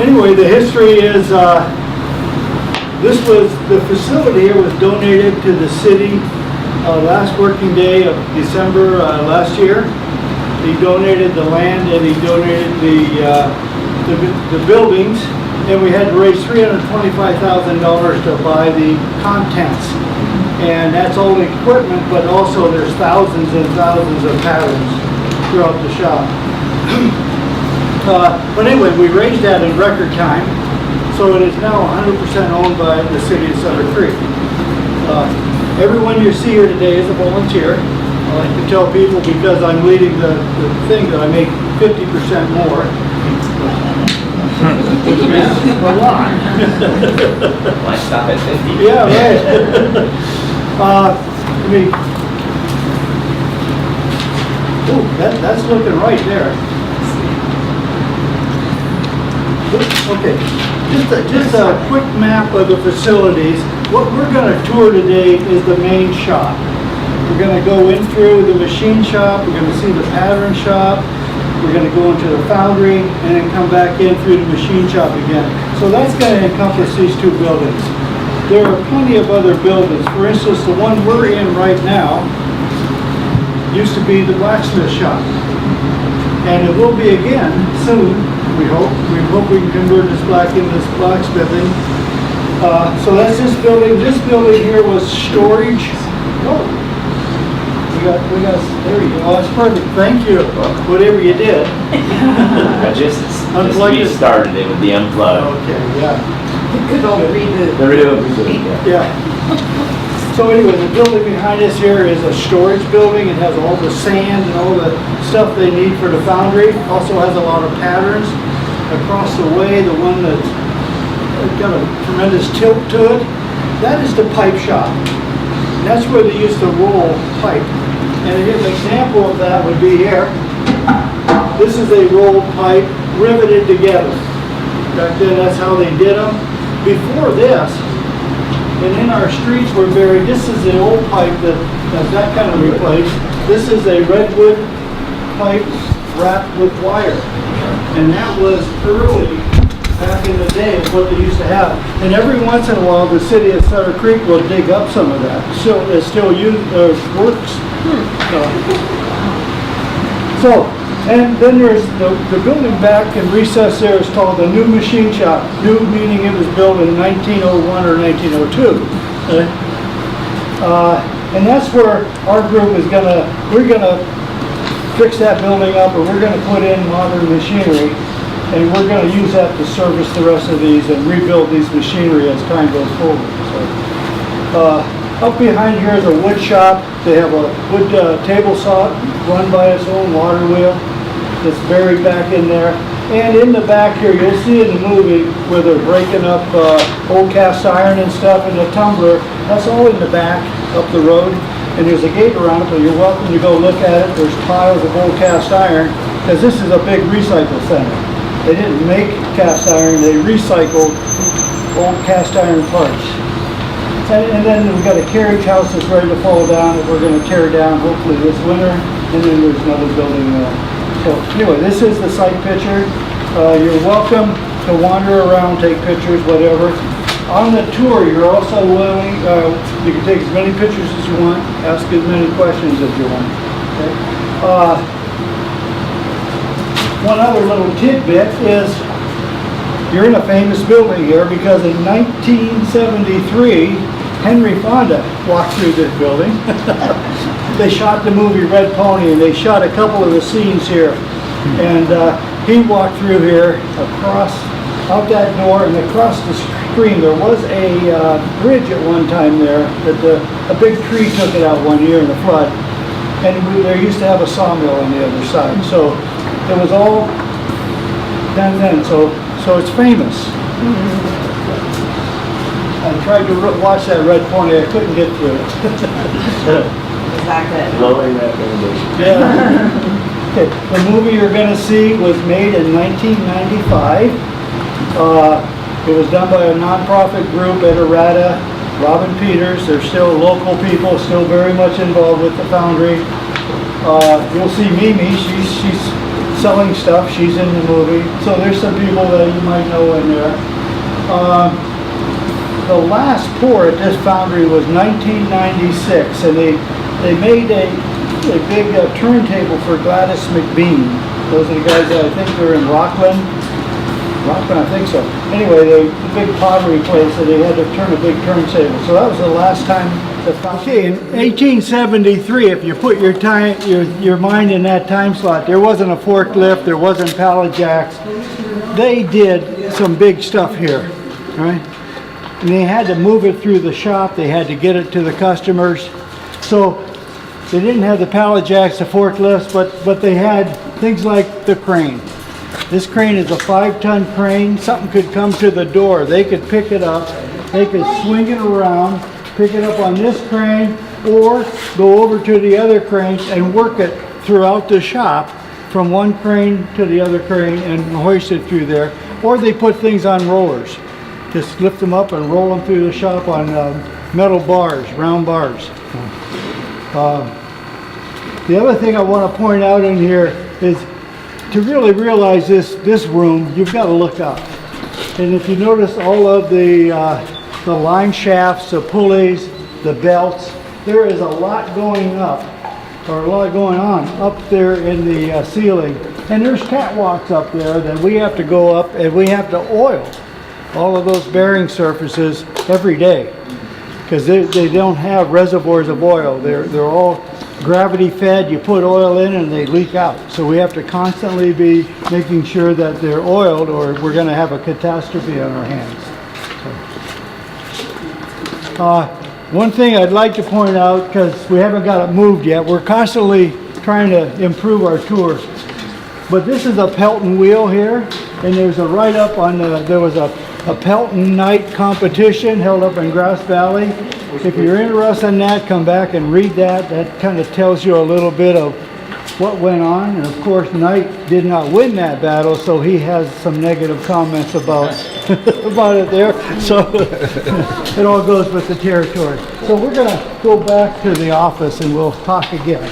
Anyway, the history is, the facility here was donated to the city last working day of December last year. He donated the land and he donated the buildings, and we had to raise $325,000 to buy the contents. And that's all the equipment, but also there's thousands and thousands of patterns throughout the shop. But anyway, we raised that in record time, so it is now 100% owned by the city of Sutter Creek. Everyone you see here today is a volunteer. I like to tell people, because I'm leading the thing, that I make 50% more. Which is a lot. Why stop at 50? Yeah, right. That's looking right there. Okay, just a quick map of the facilities. What we're going to tour today is the main shop. We're going to go in through the machine shop, we're going to see the pattern shop, we're going to go into the foundry, and then come back in through the machine shop again. So that's going to encompass these two buildings. There are plenty of other buildings. For instance, the one we're in right now used to be the blacksmith shop. And it will be again soon, we hope. We hope we can convert this back into this blacksmithing. So that's this building. This building here was storage. Oh, we got, there you go. That's perfect. Thank you. Whatever you did. Just restarted it with the unplug. Okay, yeah. Good old reboot. The reboot. Yeah. So anyway, the building behind us here is a storage building. It has all the sand and all the stuff they need for the foundry. Also has a lot of patterns. Across the way, the one that's got a tremendous tilt to it, that is the pipe shop. And that's where they used to roll pipe. And an example of that would be here. This is a rolled pipe riveted together. Back then, that's how they did them. Before this, and in our streets were buried, this is the old pipe that kind of replaced. This is a redwood pipe wrapped with wire. And that was early, back in the day, what they used to have. And every once in a while, the city of Sutter Creek will dig up some of that. So it still works. And then there's the building back and recess there is called the new machine shop. New meaning it was built in 1901 or 1902. And that's where our group is we're gonna fix that building up, and we're gonna put in modern machinery, and we're gonna use that to service the rest of these and rebuild these machinery as time goes forward. So, up behind here is a wood shop. They have a wood table saw run by its own water wheel that's buried back in there. And in the back here, you'll see in the movie where they're breaking up old cast iron and stuff in the tumbler. That's all in the back, up the road. And there's a gate around it, but you're welcome to go look at it. There's piles of old cast iron, because this is a big recycle center. They didn't make cast iron, they recycled old cast iron parts. And then we've got a carriage house that's ready to fall down that we're going to tear down hopefully this winter. And then there's another building there. So anyway, this is the site picture. You're welcome to wander around, take pictures, whatever. On the tour, you're also willing, you can take as many pictures as you want, ask as many questions as you want. Okay? One other little tidbit is you're in a famous building here because in 1973, Henry Fonda walked through this building. They shot the movie Red Pony, and they shot a couple of the scenes here. And he walked through here out that door and across the stream. There was a bridge at one time there that a big tree took it out one year in the flood. And they used to have a sawmill on the other side. So it was all done then. So it's famous. I tried to watch that Red Pony. I couldn't get through it. Is that good? Glowing recommendation. Yeah. Okay. The movie you're going to see was made in 1995. It was done by a nonprofit group at Errata, Robin Peters. They're still local people, still very much involved with the foundry. You'll see Mimi. She's selling stuff. She's in the movie. So there's some people that you might know in there. The last pour at this foundry was 1996, and they made a big turntable for Gladys McBean. Those are the guys that I think they're in Rockland, I think so. Anyway, the big pottery place, and they had to turn a big turntable. So that was the last time the foundry. Okay, in 1873, if you put your mind in that time slot, there wasn't a forklift, there wasn't pallet jacks. They did some big stuff here, right? And they had to move it through the shop. They had to get it to the customers. So they didn't have the pallet jacks, the forklifts, but they had things like the crane. This crane is a 5-ton crane. Something could come to the door. They could pick it up. They could swing it around, pick it up on this crane, or go over to the other crane and work it throughout the shop from one crane to the other crane and hoist it through there. Or they put things on rollers. Just lift them up and roll them through the shop on metal bars, round bars. The other thing I want to point out in here is to really realize this room, you've got to look up. And if you notice all of the line shafts, the pulleys, the belts, there is a lot going up, or a lot going on up there in the ceiling. And there's catwalks up there that we have to go up, and we have to oil all of those bearing surfaces every day, because they don't have reservoirs of oil. They're all gravity fed. You put oil in and they leak out. So we have to constantly be making sure that they're oiled, or we're going to have a catastrophe on our hands. So, one thing I'd like to point out, because we haven't got it moved yet, we're constantly trying to improve our tour. But this is a Pelton wheel here, and there's a write-up on there was a Pelton night competition held up in Grass Valley. If you're interested in that, come back and read that. That kind of tells you a little bit of what went on. And of course, Knight did not win that battle, so he has some negative comments about about it there. So it all goes with the territory. So we're going to go back to the office and we'll talk again.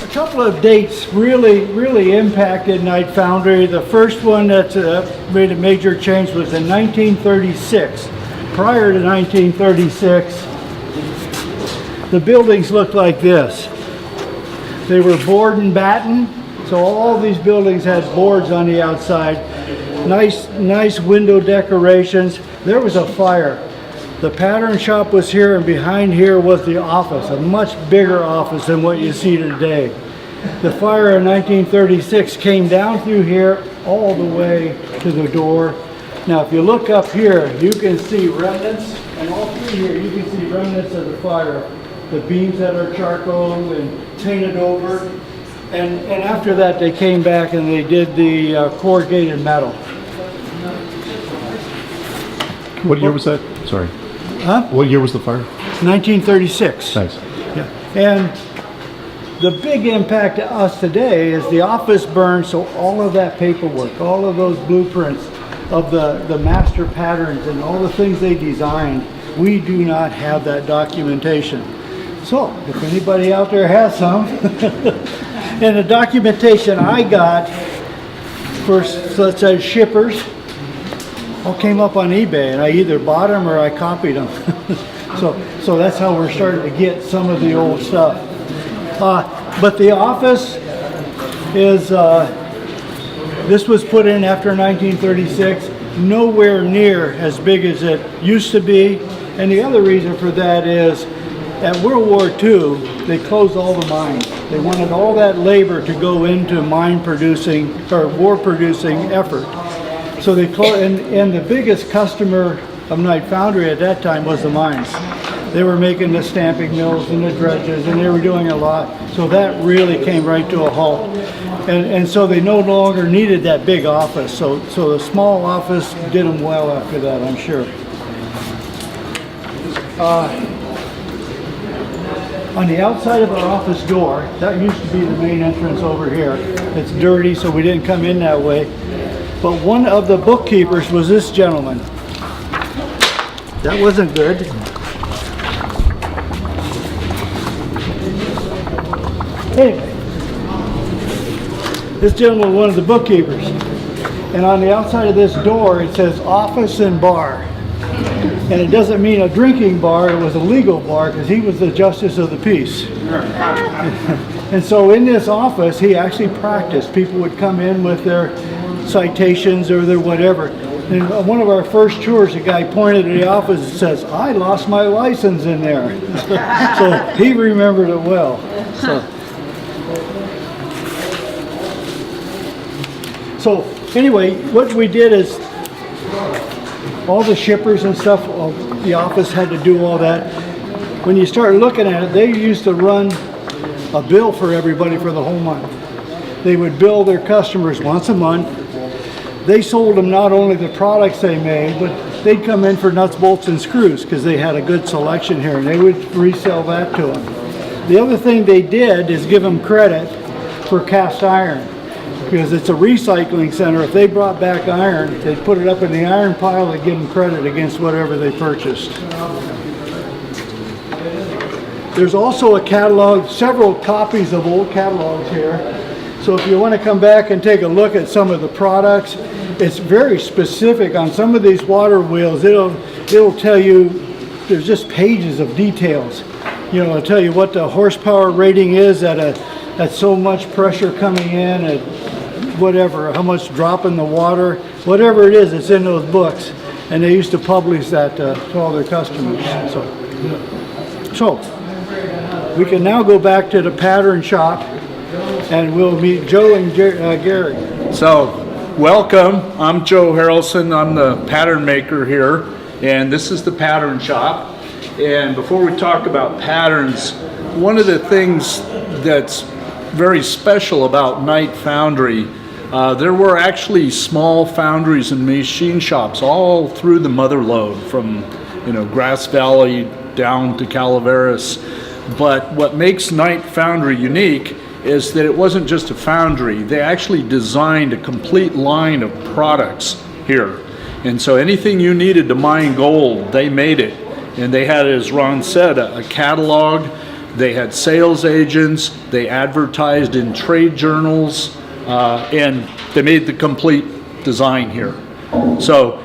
A couple of dates really impacted Knight Foundry. The first one that made a major change was in 1936. Prior to 1936, the buildings looked like this. They were board and batten, so all these buildings had boards on the outside. Nice window decorations. There was a fire. The pattern shop was here, and behind here was the office, a much bigger office than what you see today. The fire in 1936 came down through here all the way to the door. Now if you look up here, you can see remnants, and all through here you can see remnants of the fire. The beams that are charcoal and painted over. And after that they came back and they did the corrugated metal. What year was that? Sorry. Huh? What year was the fire? 1936. Thanks. Yeah. And the big impact to us today is the office burned, so all of that paperwork, all of those blueprints of the master patterns and all the things they designed, we do not have that documentation. So if anybody out there has some, and the documentation I got for such as shippers all came up on eBay, and I either bought them or I copied them. So that's how we're starting to get some of the old stuff. But the office is, this was put in after 1936, nowhere near as big as it used to be. And the other reason for that is, at World War II, they closed all the mines. They wanted all that labor to go into mine producing, or war producing effort. So they closed, and the biggest customer of Knight Foundry at that time was the mines. They were making the stamping mills and the dredges, and they were doing a lot. So that really came right to a halt. And so they no longer needed that big office. So the small office did them well after that, I'm sure. On the outside of our office door, that used to be the main entrance over here. It's dirty, so we didn't come in that way. But one of the bookkeepers was this gentleman. That wasn't good. Anyway, This gentleman was one of the bookkeepers. And on the outside of this door, it says office and bar. And it doesn't mean a drinking bar, it was a legal bar because he was the justice of the peace. And so in this office, he actually practiced. People would come in with their citations or their whatever. And on one of our first tours, a guy pointed at the office and says, I lost my license in there. So he remembered it well. So anyway, what we did is all the shippers and stuff, the office had to do all that. When you start looking at it, they used to run a bill for everybody for the whole month. They would bill their customers once a month. They sold them not only the products they made, but they'd come in for nuts, bolts, and screws because they had a good selection here, and they would resell that to them. The other thing they did is give them credit for cast iron because it's a recycling center. If they brought back iron, they'd put it up in the iron pile and give them credit against whatever they purchased. There's also a catalog, several copies of old catalogs here. So if you want to come back and take a look at some of the products, it's very specific on some of these water wheels. It'll tell you, there's just pages of details. You know, it'll tell you what the horsepower rating is at so much pressure coming in, at whatever, how much drop in the water, whatever it is, it's in those books. And they used to publish that to all their customers. So we can now go back to the pattern shop and we'll meet Joe and Gary. So, welcome. I'm Joe Harrelson. I'm the pattern maker here, and this is the pattern shop. And before we talk about patterns, one of the things that's very special about Knight Foundry, there were actually small foundries and machine shops all through the mother lode, from Grass Valley down to Calaveras. But what makes Knight Foundry unique is that it wasn't just a foundry. They actually designed a complete line of products here. And so anything you needed to mine gold, they made it. And they had, as Ron said, a catalog. They had sales agents. They advertised in trade journals. And they made the complete design here. So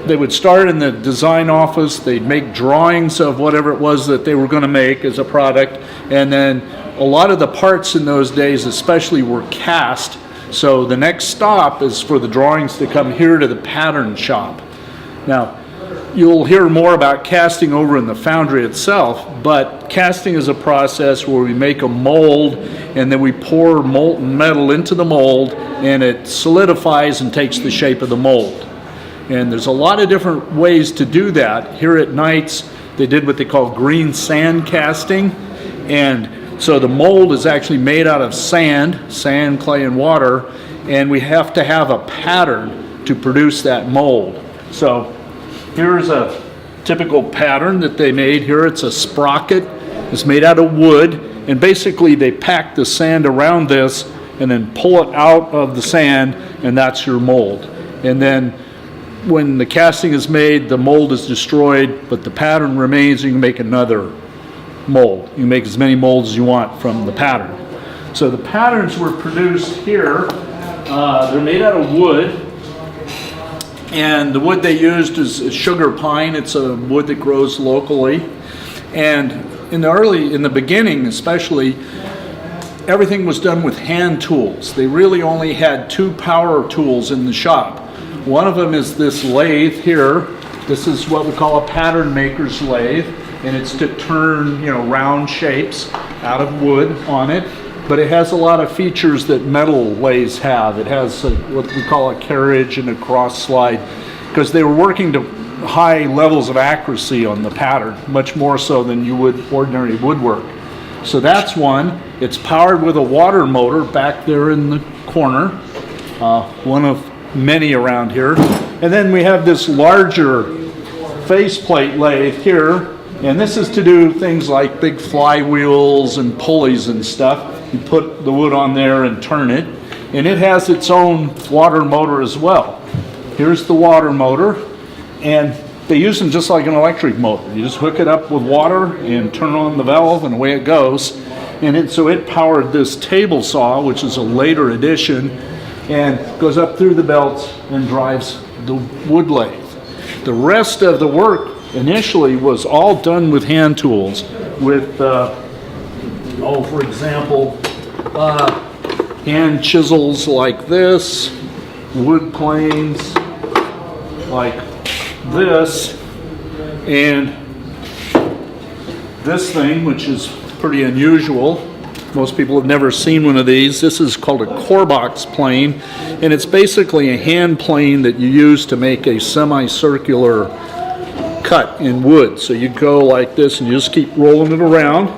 they would start in the design office. They'd make drawings of whatever it was that they were going to make as a product. And then a lot of the parts in those days especially were cast, so the next stop is for the drawings to come here to the pattern shop. Now, you'll hear more about casting over in the foundry itself, but casting is a process where we make a mold and then we pour molten metal into the mold and it solidifies and takes the shape of the mold. And there's a lot of different ways to do that. Here at Knight's, they did what they call green sand casting, and so the mold is actually made out of sand, clay, and water, and we have to have a pattern to produce that mold. So here's a typical pattern that they made here. It's a sprocket. It's made out of wood, and basically they pack the sand around this and then pull it out of the sand, and that's your mold. And then when the casting is made, the mold is destroyed, but the pattern remains, and you can make another mold. You can make as many molds as you want from the pattern. So the patterns were produced here. They're made out of wood, and the wood they used is sugar pine. It's a wood that grows locally. And in the beginning especially, everything was done with hand tools. They really only had two power tools in the shop. One of them is this lathe here. This is what we call a pattern maker's lathe, and it's to turn, round shapes out of wood on it. But it has a lot of features that metal lathes have. It has what we call a carriage and a cross slide, because they were working to high levels of accuracy on the pattern, much more so than you would ordinary woodwork. So that's one. It's powered with a water motor back there in the corner, one of many around here. And then we have this larger faceplate lathe here, and this is to do things like big flywheels and pulleys and stuff. You put the wood on there and turn it, and it has its own water motor as well. Here's the water motor, and they use them just like an electric motor. You just hook it up with water and turn on the valve, and away it goes. And so it powered this table saw, which is a later addition, and goes up through the belts and drives the wood lathe. The rest of the work initially was all done with hand tools, with, for example, hand chisels like this, wood planes like this, and this thing, which is pretty unusual. Most people have never seen one of these. This is called a core box plane, and it's basically a hand plane that you use to make a semicircular cut in wood. So you go like this and you just keep rolling it around,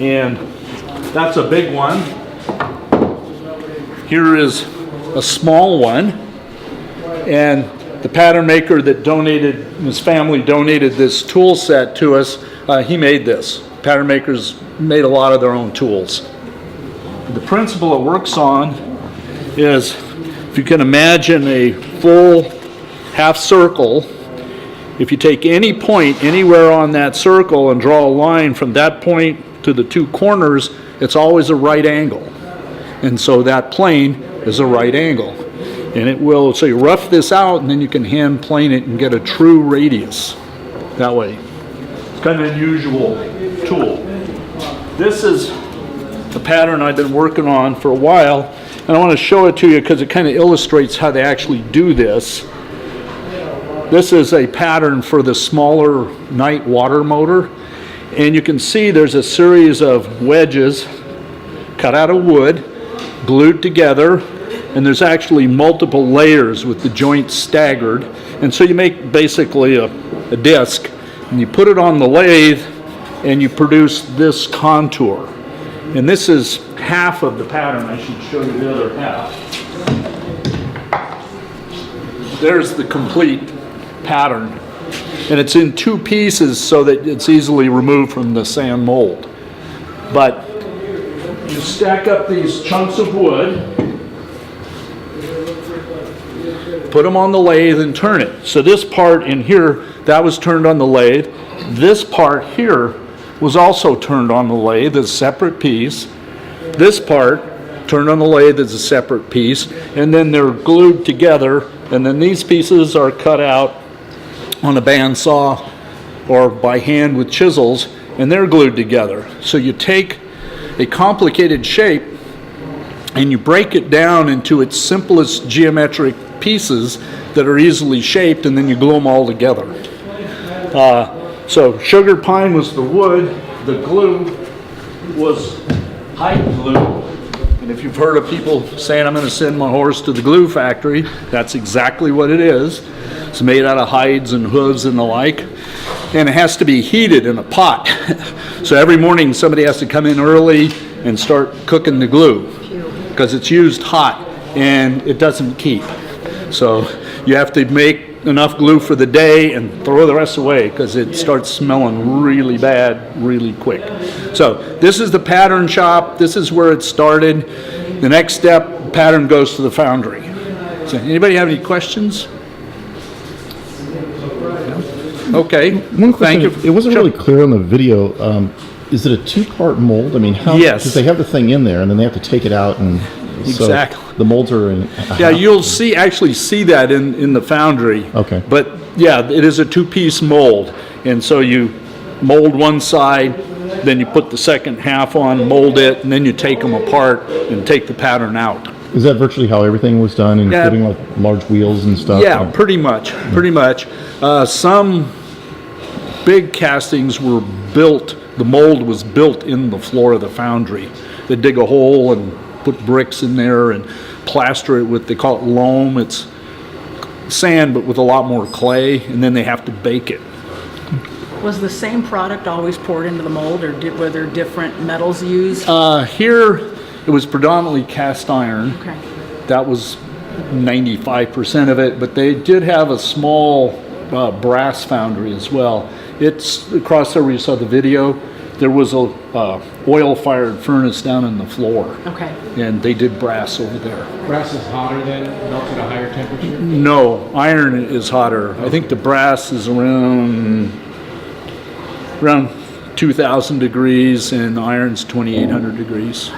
and that's a big one. Here is a small one, and the pattern maker that donated, his family donated this tool set to us, he made this. Pattern makers made a lot of their own tools. The principle it works on is, if you can imagine a full half circle, if you take any point anywhere on that circle and draw a line from that point to the two corners, it's always a right angle. And so that plane is a right angle. And it will, so you rough this out and then you can hand plane it and get a true radius that way. It's kind of an unusual tool. This is a pattern I've been working on for a while, and I want to show it to you because it kind of illustrates how they actually do this. This is a pattern for the smaller night water motor, and you can see there's a series of wedges cut out of wood, glued together, and there's actually multiple layers with the joints staggered, and so you make basically a disc, and you put it on the lathe and you produce this contour. And this is half of the pattern. I should show you the other half. There's the complete pattern, and it's in two pieces so that it's easily removed from the sand mold. But you stack up these chunks of wood, put them on the lathe and turn it. So this part in here, that was turned on the lathe. This part here was also turned on the lathe as a separate piece. This part turned on the lathe as a separate piece, and then they're glued together, and then these pieces are cut out on a bandsaw or by hand with chisels, and they're glued together. So you take a complicated shape and you break it down into its simplest geometric pieces that are easily shaped, and then you glue them all together. So sugar pine was the wood, the glue was hide glue, and if you've heard of people saying, I'm going to send my horse to the glue factory, that's exactly what it is. It's made out of hides and hooves and the like, and it has to be heated in a pot. So every morning somebody has to come in early and start cooking the glue because it's used hot and it doesn't keep. So you have to make enough glue for the day and throw the rest away because it starts smelling really bad really quick. So this is the pattern shop. This is where it started. The next step, pattern goes to the foundry. So anybody have any questions? Okay. One question. Thank you. It wasn't really clear on the video. Is it a two-part mold? I mean, how? Yes. Because they have the thing in there, and then they have to take it out, and Exactly. So the molds are in. Yeah, you'll actually see that in the foundry. Okay. But yeah, it is a two-piece mold, and so you mold one side, then you put the second half on, mold it, and then you take them apart and take the pattern out. Is that virtually how everything was done, including like large wheels and stuff? Yeah, pretty much. Some big castings were built. The mold was built in the floor of the foundry. They dig a hole and put bricks in there and plaster it with, they call it loam. It's sand but with a lot more clay, and then they have to bake it. Was the same product always poured into the mold, or were there different metals used? Here it was predominantly cast iron. Okay. That was 95% of it, but they did have a small brass foundry as well. It's across there where you saw the video. There was a oil-fired furnace down in the floor. Okay. And they did brass over there. Brass is hotter than melts at a higher temperature? No, iron is hotter. I think the brass is around 2,000 degrees and iron's 2,800 degrees.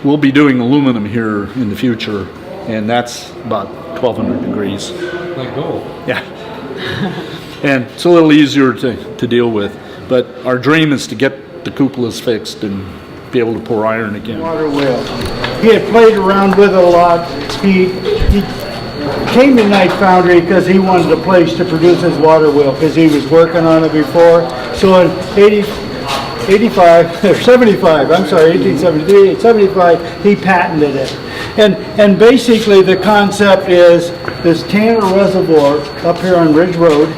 We'll be doing aluminum here in the future, and that's about 1,200 degrees. Like gold. Yeah. And it's a little easier to deal with, but our dream is to get the cupolas fixed and be able to pour iron again. Water wheel. He had played around with it a lot. He came to Knight Foundry because he wanted a place to produce his water wheel because he was working on it before. So in 85, or 75, I'm sorry, 1873, 75, he patented it. And basically the concept is this Tanner Reservoir up here on Ridge Road.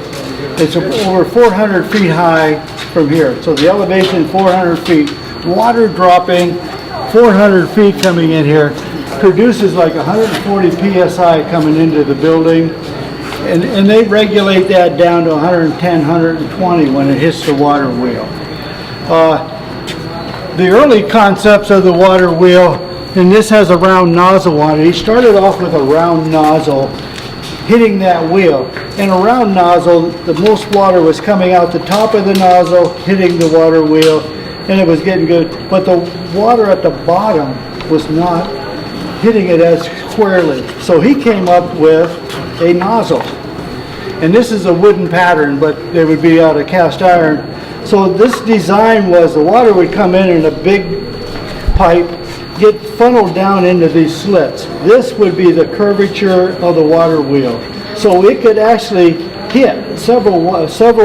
It's over 400 feet high from here. So the elevation 400 feet. Water dropping 400 feet coming in here produces like 140 psi coming into the building, and they regulate that down to 110, 120 when it hits the water wheel. The early concepts of the water wheel, and this has a round nozzle on it. He started off with a round nozzle hitting that wheel, and a round nozzle, the most water was coming out the top of the nozzle hitting the water wheel, and it was getting good, but the water at the bottom was not hitting it as squarely. So he came up with a nozzle. And this is a wooden pattern, but they would be out of cast iron. So this design was the water would come in a big pipe, get funneled down into these slits. This would be the curvature of the water wheel. So it could actually hit several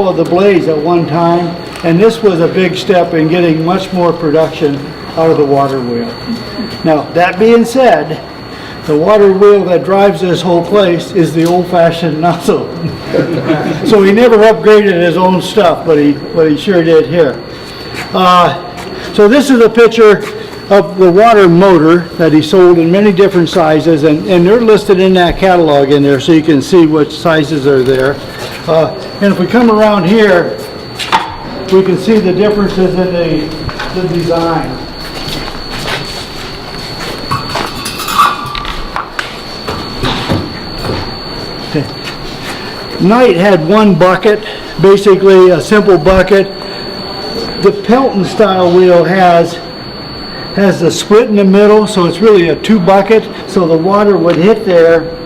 of the blades at one time, and this was a big step in getting much more production out of the water wheel. Now, that being said, the water wheel that drives this whole place is the old-fashioned nozzle. So he never upgraded his own stuff, but he sure did here. So this is a picture of the water motor that he sold in many different sizes, and they're listed in that catalog in there so you can see which sizes are there. And if we come around here, we can see the differences in the design. Knight had one bucket, basically a simple bucket. The Pelton style wheel has the split in the middle, so it's really a two bucket, so the water would hit there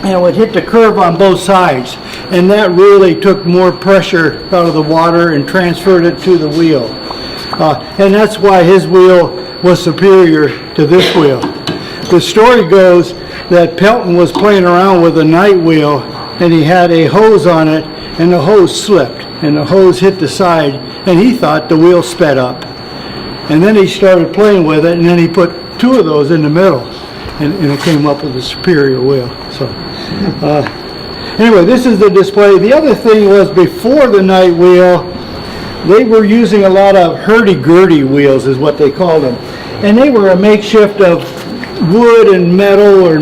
and it would hit the curve on both sides, and that really took more pressure out of the water and transferred it to the wheel. And that's why his wheel was superior to this wheel. The story goes that Pelton was playing around with a Knight wheel, and he had a hose on it, and the hose slipped, and the hose hit the side, and he thought the wheel sped up. And then he started playing with it, and then he put two of those in the middle, and it came up with a superior wheel. So, anyway, this is the display. The other thing was, before the Knight wheel, they were using a lot of hurdy-gurdy wheels, is what they called them, and they were a makeshift of wood and metal or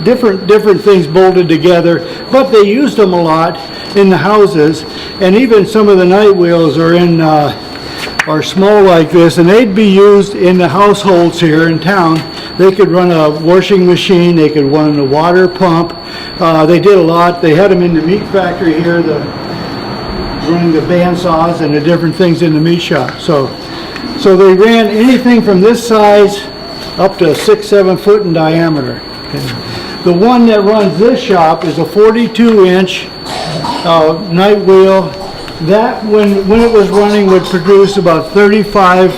different things bolted together, but they used them a lot in the houses, and even some of the Knight wheels are small like this, and they'd be used in the households here in town. They could run a washing machine, they could run a water pump. They did a lot. They had them in the meat factory here, running the bandsaws and the different things in the meat shop. So they ran anything from this size up to 6-7 foot in diameter. Okay. The one that runs this shop is a 42-inch Knight wheel. That, when it was running, would produce about 35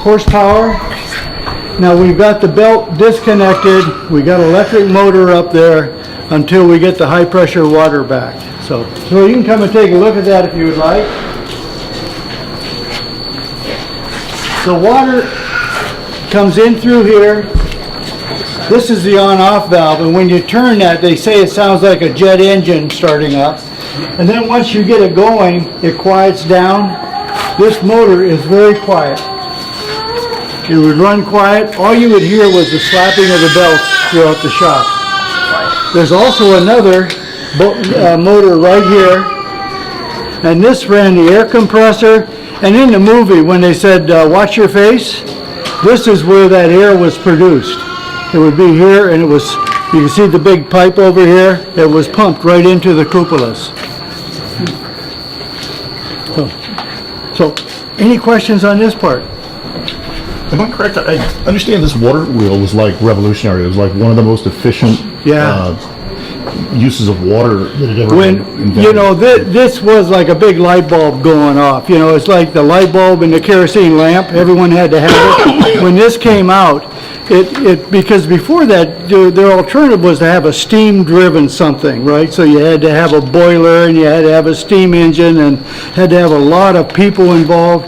horsepower. Now we've got the belt disconnected. We got an electric motor up there until we get the high pressure water back. So you can come and take a look at that if you would like. The water comes in through here. This is the on-off valve, and when you turn that, they say it sounds like a jet engine starting up. And then once you get it going, it quiets down. This motor is very quiet. It would run quiet. All you would hear was the slapping of the belts throughout the shop. There's also another motor right here, and this ran the air compressor. And in the movie, when they said, watch your face, this is where that air was produced. It would be here, and it was, you can see the big pipe over here, it was pumped right into the cupolas. So, So, any questions on this part? Am I correct? I understand this water wheel was like revolutionary. It was like one of the most efficient uses of water that had ever been invented. You know, this was like a big light bulb going off. You know, it's like the light bulb in the kerosene lamp. Everyone had to have it. When this came out, because before that, their alternative was to have a steam-driven something, right? So you had to have a boiler, and you had to have a steam engine, and had to have a lot of people involved.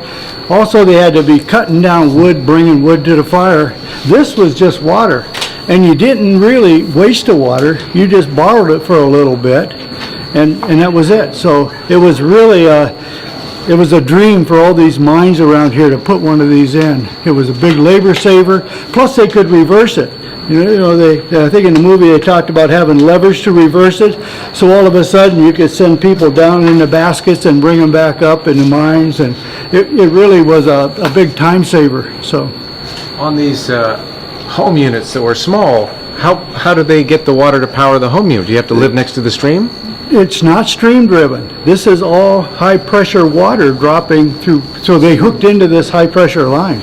Also, they had to be cutting down wood, bringing wood to the fire. This was just water, and you didn't really waste the water. You just borrowed it for a little bit, and that was it. So it was really it was a dream for all these mines around here to put one of these in. It was a big labor saver. Plus, they could reverse it. You know, I think in the movie they talked about having levers to reverse it. So all of a sudden you could send people down in the baskets and bring them back up in the mines, and it really was a big time saver. So, On these home units that were small, how do they get the water to power the home unit? Do you have to live next to the stream? it's not stream driven. This is all high pressure water dropping through. So they hooked into this high pressure line.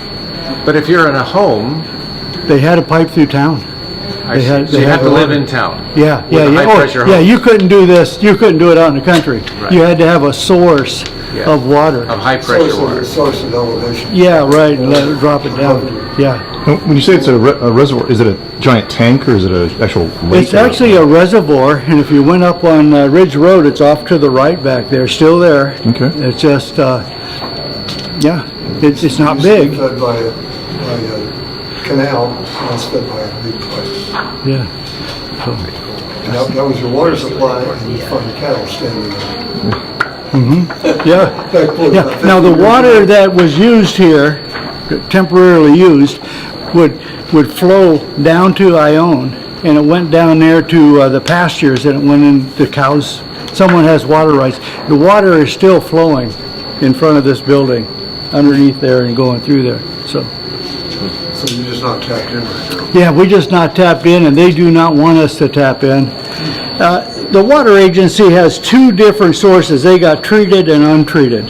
But if you're in a home, They had a pipe through town. so you have to live in town. Yeah, with yeah, a yeah. high-pressure Yeah, hose. you couldn't do this. You couldn't do it out in the country. Right. You had to have a source Yeah. of water. Of high pressure water. Source of elevation. Yeah, right. And let it drop it down. Yeah. When you say it's a reservoir, is it a giant tank or is it an actual lake? It's actually a reservoir, and if you went up on Ridge Road, it's off to the right back there, still there. Okay. It's just, yeah, it's not Used to be big. fed by a canal, now it's fed by a big pipe. Yeah. And that was your water supply, and you find cattle standing there. Yeah. Back forth, Yeah. about Now, the 50 water years ago. that was used here, temporarily used, would flow down to Ione, and it went down there to the pastures, and it went in the cows. Someone has water rights. The water is still flowing in front of this building, underneath there and going through there, so. So you're just not tapped in right now. Yeah, we just not tapped in, and they do not want us to tap in. The water agency has two different sources. They got treated and untreated.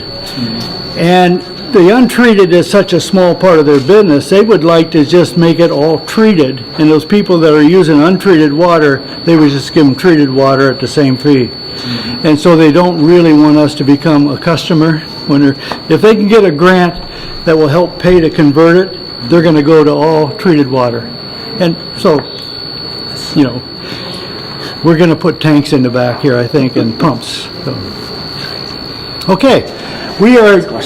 And the untreated is such a small part of their business, they would like to just make it all treated. And those people that are using untreated water, they would just give them treated water at the same fee. And so they don't really want us to become a customer. If they can get a grant that will help pay to convert it, they're going to go to all treated water. And so, you know, we're going to put tanks in the back here, I think, and pumps. So. Okay,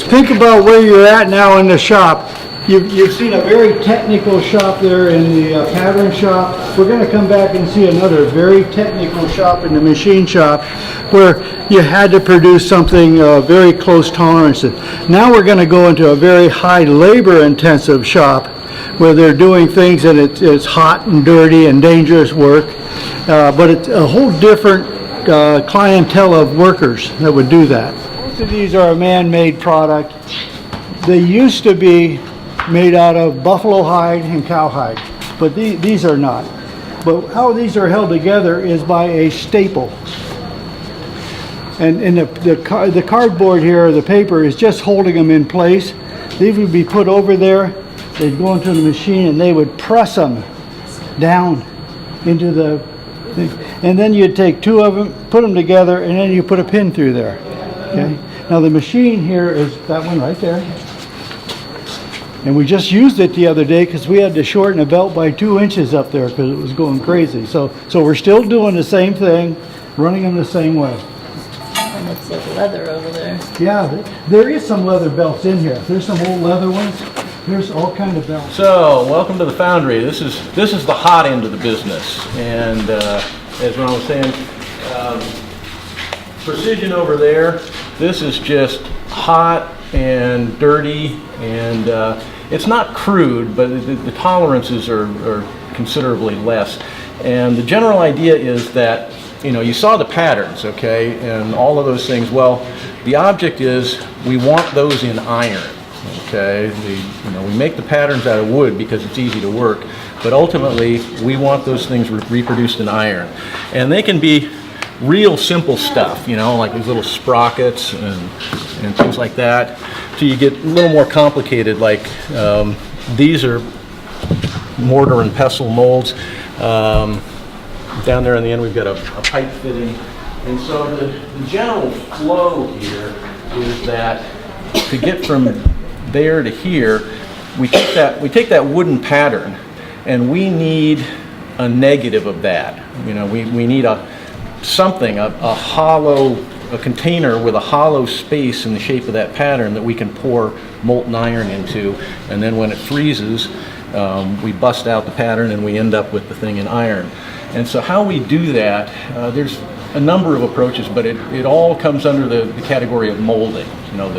think about where you're at now in the shop. You've seen a very technical shop there in the pattern shop. We're going to come back and see another very technical shop in the machine shop where you had to produce something very close tolerances. Now we're going to go into a very high labor intensive shop where they're doing things and it's hot and dirty and dangerous work, but it's a whole different clientele of workers that would do that. Most of these are a man-made product. They used to be made out of buffalo hide and cowhide, but these are not. But how these are held together is by a staple. And the cardboard here, the paper, is just holding them in place. These would be put over there. They'd go into the machine and they would press them down into the thing. And then you'd take two of them, put them together, and then you put a pin through there. Okay. Now the machine here is that one right there. And we just used it the other day because we had to shorten the belt by 2 inches up there because it was going crazy. So we're still doing the same thing, running them the same way. And looks like leather over there. Yeah, there is some leather belts in here. There's some old leather ones. There's all kind of belts. So, welcome to the Foundry. This is the hot end of the business, and as Ron was saying, precision over there. This is just hot and dirty, and it's not crude, but the tolerances are considerably less. And the general idea is that, you know, you saw the patterns, okay, and all of those things. Well, the object is we want those in iron. Okay, we make the patterns out of wood because it's easy to work, but ultimately we want those things reproduced in iron, and they can be real simple stuff, you know, like these little sprockets and things like that. So you get a little more complicated, like these are mortar and pestle molds. Down there in the end we've got a pipe fitting. And so the general flow here is that to get from there to here, we take that wooden pattern and we need a negative of that. You know, we need a hollow, a container with a hollow space in the shape of that pattern that we can pour molten iron into, and then when it freezes, we bust out the pattern and we end up with the thing in iron. And so how we do that, there's a number of approaches, but it all comes under the category of molding. You know,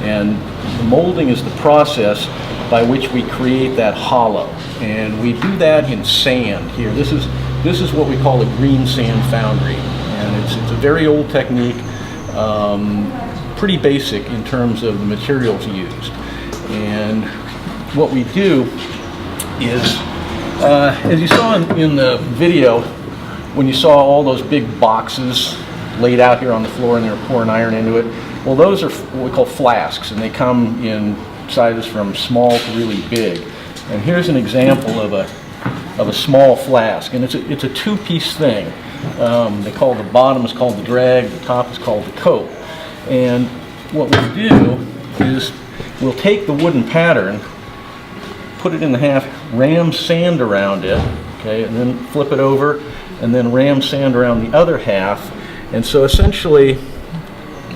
and the molding is the process by which we create that hollow, and we do that in sand here. This is what we call a green sand foundry, and it's a very old technique, pretty basic in terms of the materials used. And what we do is, as you saw in the video, when you saw all those big boxes laid out here on the floor and they were pouring iron into it, well, those are what we call flasks, and they come in sizes from small to really big. And here's an example of a small flask, and it's a two-piece thing. They call the bottom is called the drag, the top is called the coat. And what we do is we'll take the wooden pattern, put it in the half, ram sand around it, okay, and then flip it over, and then ram sand around the other half. And so essentially,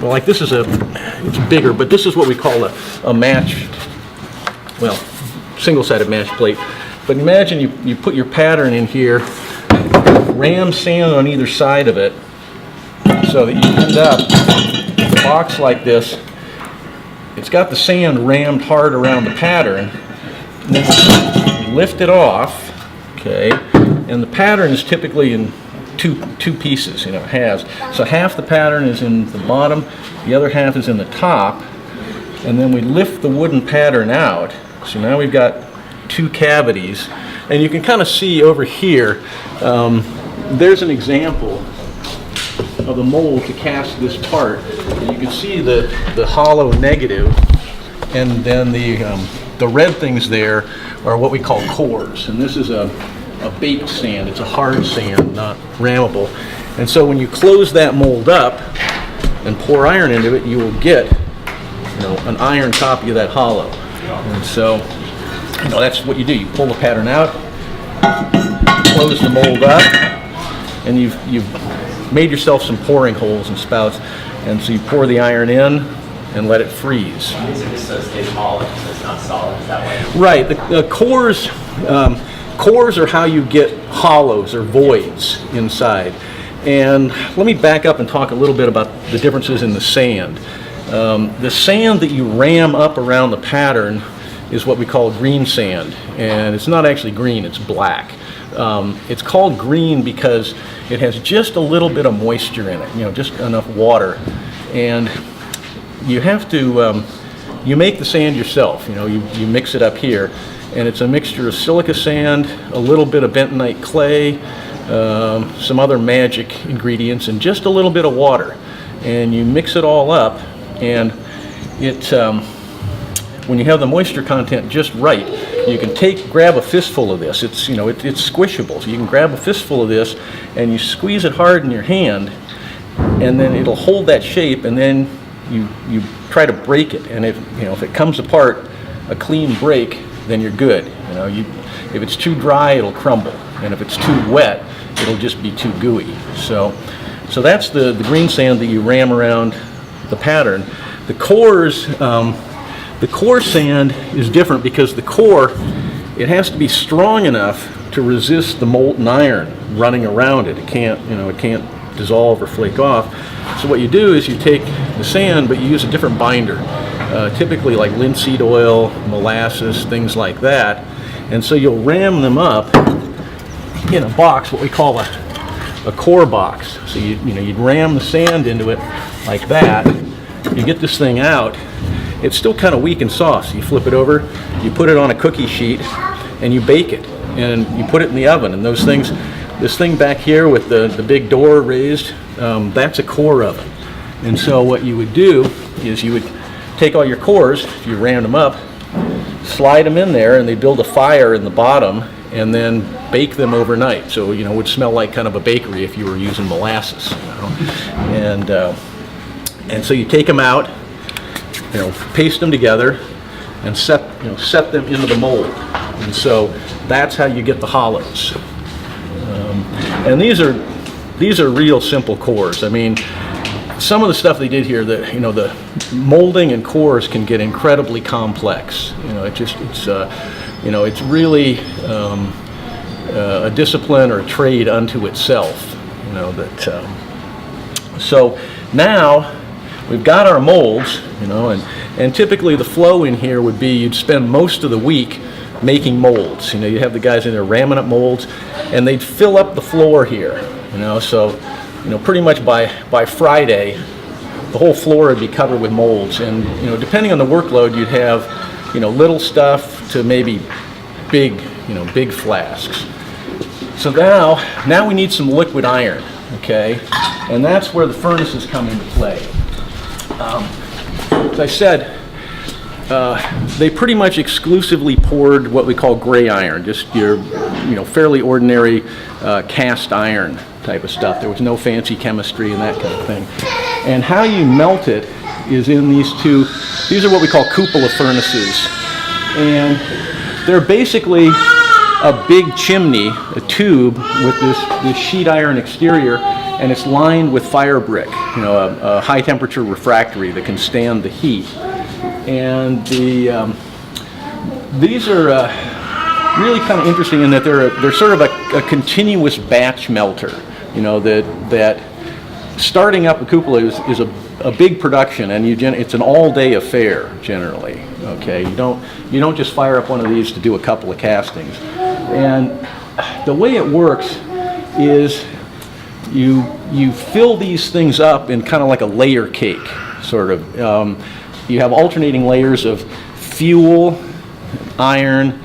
well, like this it's bigger, but this is what we call a match, well, single-sided match plate. But imagine you put your pattern in here, ram sand on either side of it, so that you end up with a box like this. It's got the sand rammed hard around the pattern, and then you lift it off, okay, and the pattern is typically in two pieces, you know, halves. So half the pattern is in the bottom, the other half is in the top, and then we lift the wooden pattern out. So now we've got two cavities, and you can kind of see over here, there's an example of the mold to cast this part. And you can see the hollow negative, and then the red things there are what we call cores, and this is a baked sand. It's a hard sand, not rammable. And so when you close that mold up and pour iron into it, you will get, you know, an iron copy of that hollow. And so, you know, that's what you do. You pull the pattern out, close the mold up, and you've made yourself some pouring holes and spouts. And so you pour the iron in and let it freeze. These are just so it stays hollow, so it's not solid, is that way? Right. The cores. Cores are how you get hollows or voids inside. And let me back up and talk a little bit about the differences in the sand. The sand that you ram up around the pattern is what we call green sand, and it's not actually green, it's black. It's called green because it has just a little bit of moisture in it, you know, just enough water. And you have to, you make the sand yourself, you know, you mix it up here. And it's a mixture of silica sand, a little bit of bentonite clay, some other magic ingredients, and just a little bit of water. And you mix it all up, and it, when you have the moisture content just right, you can grab a fistful of this. It's, you know, it's squishable, so you can grab a fistful of this, and you squeeze it hard in your hand, and then it'll hold that shape, and then you try to break it. And if it comes apart, a clean break, then you're good. You know, if it's too dry, it'll crumble, and if it's too wet, it'll just be too gooey. So that's the green sand that you ram around the pattern. The cores, the core sand is different because the core, it has to be strong enough to resist the molten iron running around it. It can't dissolve or flake off. So what you do is you take the sand, but you use a different binder. Typically like linseed oil, molasses, things like that. And so you'll ram them up in a box, what we call a core box. So you'd ram the sand into it like that. You get this thing out. It's still kind of weak and soft. So you flip it over, you put it on a cookie sheet, and you bake it. And you put it in the oven. And those things, this thing back here with the big door raised, that's a core oven. And so what you would do is you would take all your cores, if you ran them up, slide them in there, and they build a fire in the bottom, and then bake them overnight. So, you know, it would smell like kind of a bakery if you were using molasses. You know? And so you take them out, you know, paste them together, and set them into the mold. And so that's how you get the hollows. And these are real simple cores. I mean, some of the stuff they did here, the molding and cores can get incredibly complex. You know, it's really a discipline or a trade unto itself. You know that. So now we've got our molds. You know, and typically the flow in here would be you'd spend most of the week making molds. You know, you have the guys in there ramming up molds, and they'd fill up the floor here. You know, so. You know, pretty much by Friday, the whole floor would be covered with molds, and you know, depending on the workload, you'd have, you know, little stuff to maybe big flasks. So now we need some liquid iron, okay, and that's where the furnaces come into play. As I said, they pretty much exclusively poured what we call gray iron, just your, you know, fairly ordinary cast iron type of stuff. There was no fancy chemistry and that kind of thing. And how you melt it is in these are what we call cupola furnaces. And they're basically a big chimney, a tube with this sheet iron exterior, and it's lined with fire brick, you know, a high temperature refractory that can stand the heat. And these are really kind of interesting in that they're sort of a continuous batch melter. You know, that starting up a cupola is a big production, and it's an all-day affair generally. Okay, you don't just fire up one of these to do a couple of castings. And the way it works is you fill these things up in kind of like a layer cake, sort of. You have alternating layers of fuel, iron,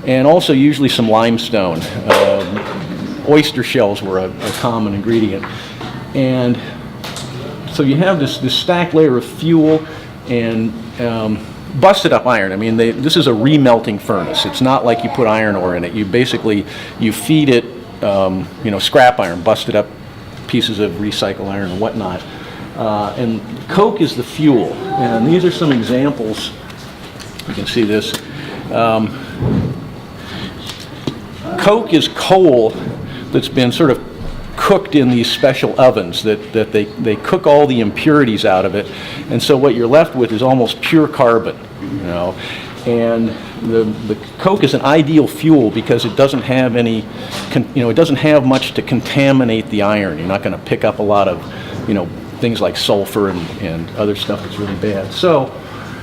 and also usually some limestone. Oyster shells were a common ingredient. And so you have this stacked layer of fuel and busted up iron. I mean, this is a remelting furnace. It's not like you put iron ore in it. You feed it, you know, scrap iron, busted up pieces of recycled iron and whatnot. And coke is the fuel. And these are some examples. You can see this. Coke is coal that's been sort of cooked in these special ovens that they cook all the impurities out of it, and so what you're left with is almost pure carbon, you know. And the coke is an ideal fuel because it doesn't have it doesn't have much to contaminate the iron. You're not going to pick up a lot of, you know, things like sulfur and other stuff that's really bad. So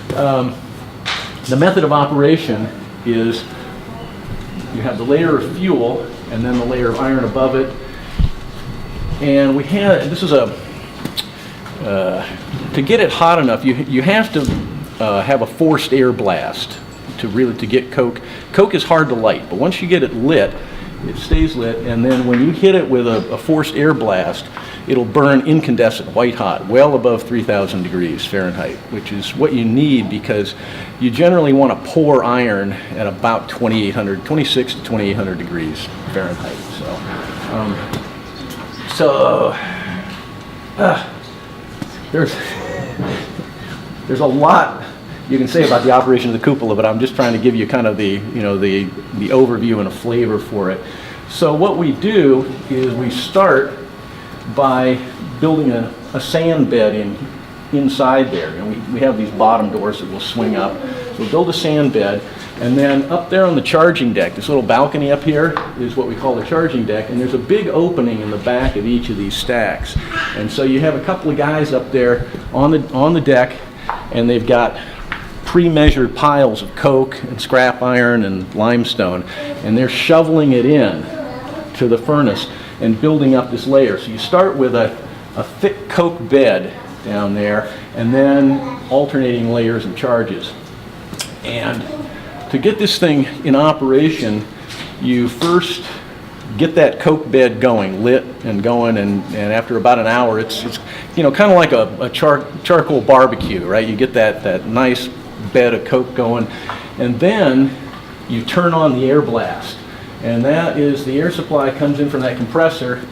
the method of operation is you have the layer of fuel and then the layer of iron above it. And this is to get it hot enough, you have to have a forced air blast to get coke. Coke is hard to light, but once you get it lit, it stays lit, and then when you hit it with a forced air blast, it'll burn incandescent, white hot, well above 3,000 degrees Fahrenheit, which is what you need because you generally want to pour iron at about 26 to 2,800 degrees Fahrenheit. There's a lot you can say about the operation of the cupola, but I'm just trying to give you kind of the overview and a flavor for it. So what we do is we start by building a sand bed inside there. And we have these bottom doors that will swing up. So we'll build a sand bed, and then up there on the charging deck, this little balcony up here is what we call the charging deck, and there's a big opening in the back of each of these stacks. And so you have a couple of guys up there on the deck, and they've got pre-measured piles of coke and scrap iron and limestone, and they're shoveling it in to the furnace and building up this layer. So you start with a thick coke bed down there, and then alternating layers of charges. And to get this thing in operation, you first get that coke bed going, lit and going, and after about an hour, it's kind of like a charcoal barbecue, right? You get that nice bed of coke going, and then you turn on the air blast, and that is the air supply comes in from that compressor